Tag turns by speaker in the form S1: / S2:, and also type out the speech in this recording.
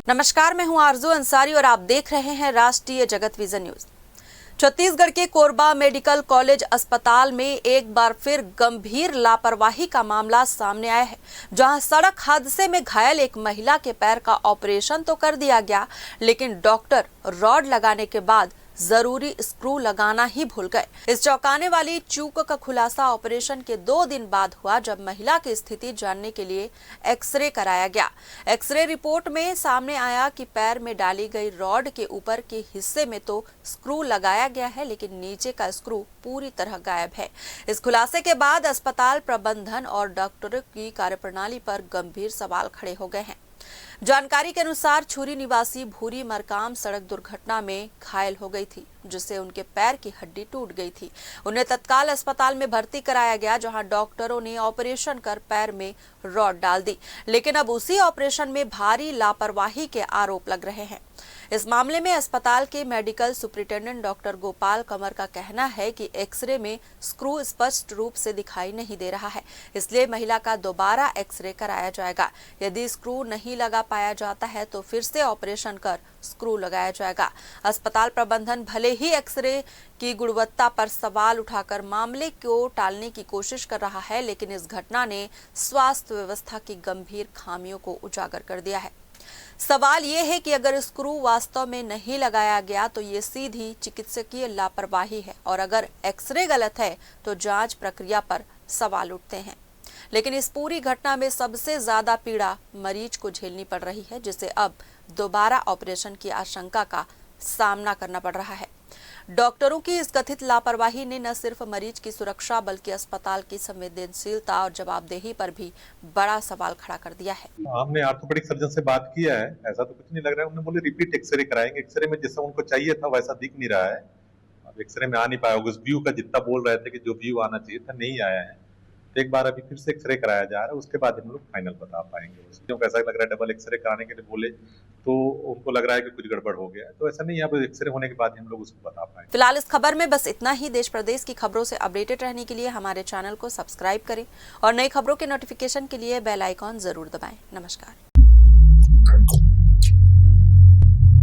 S1: नमस्कार, मैं हूं आरजू अंसारी और आप देख रहे हैं राष्ट्रीय जगत विजन न्यूज। छत्तीसगढ़ के कोरबा मेडिकल कॉलेज अस्पताल में एक बार फिर गंभीर लापरवाही का मामला सामने आया है, जहां सड़क हादसे में घायल एक महिला के पैर का ऑपरेशन तो कर दिया गया, लेकिन डॉक्टर रॉड लगाने के बाद जरूरी स्क्रू लगाना ही भूल गए। इस चौंकाने वाली चूक का खुलासा ऑपरेशन के 2 दिन बाद हुआ, जब महिला की स्थिति जानने के लिए एक्सरे कराया गया। एक्सरे रिपोर्ट में सामने आया कि पैर में डाली गई रॉड के ऊपर के हिस्से में तो स्क्रू लगाया गया है, लेकिन नीचे का स्क्रू पूरी तरह गायब है। इस खुलासे के बाद अस्पताल प्रबंधन और डॉक्टरों की कार्यप्रणाली पर गंभीर सवाल खड़े हो गए हैं। जानकारी के अनुसार छुरी निवासी भूरी मरकाम सड़क दुर्घटना में घायल हो गई थी, जिससे उनके पैर की हड्डी टूट गई थी। उन्हें तत्काल अस्पताल में भर्ती कराया गया, जहां डॉक्टरों ने ऑपरेशन कर पैर में रॉड डाल दी, लेकिन अब उसी ऑपरेशन में भारी लापरवाही के आरोप लग रहे हैं। इस मामले में अस्पताल के medical superintendent doctor Gopal Kanwar का कहना है कि एक्सरे में स्क्रू स्पष्ट रूप से दिखाई नहीं दे रहा है, इसलिए महिला का दोबारा एक्सरे कराया जाएगा। यदि स्क्रू नहीं लगा पाया जाता है तो फिर से ऑपरेशन कर स्क्रू लगाया जाएगा। अस्पताल प्रबंधन भले ही एक्सरे की गुणवत्ता पर सवाल उठाकर मामले को टालने की कोशिश कर रहा है, लेकिन इस घटना ने स्वास्थ्य व्यवस्था की गंभीर खामियों को उजागर कर दिया है। सवाल ये है कि अगर स्क्रू वास्तव में नहीं लगाया गया तो ये सीधी चिकित्सकीय लापरवाही है, और अगर एक्सरे गलत है तो जांच प्रक्रिया पर सवाल उठते हैं। लेकिन इस पूरी घटना में सबसे ज्यादा पीड़ा मरीज को झेलनी पड़ रही है, जिसे अब दोबारा ऑपरेशन की आशंका का सामना करना पड़ रहा है। डॉक्टरों की इस कथित लापरवाही ने न सिर्फ मरीज की सुरक्षा बल्कि अस्पताल की संवेदनशीलता और जवाबदेही पर भी बड़ा सवाल खड़ा कर दिया है।
S2: हमने ऑर्थोपेडिक सर्जन से बात किया है, ऐसा तो कुछ नहीं लग रहा है। उन्होंने बोले रिपीट एक्सरे कराएंगे। एक्सरे में जैसा उनको चाहिए था वैसा दिख नहीं रहा है। अब एक्सरे में आ नहीं पाया होगा, उस व्यू का जितना बोल रहे थे कि जो व्यू आना चाहिए था नहीं आया है। तो एक बार अभी फिर से एक्सरे कराया जा रहा है, उसके बाद हम लोग फाइनल बता पाएंगे। क्योंकि ऐसा लग रहा है डबल एक्सरे कराने के लिए बोले तो उनको लग रहा है कि कुछ गड़बड़ हो गया है, तो ऐसा नहीं है। अब एक्सरे होने के बाद हम लोग उसको बता पाएंगे।
S1: फिलहाल इस खबर में बस इतना ही। देश प्रदेश की खबरों से अपडेटेड रहने के लिए हमारे चैनल को सब्सक्राइब करें और नई खबरों के नोटिफिकेशन के लिए बेल आइकॉन जरूर दबाएं। नमस्कार।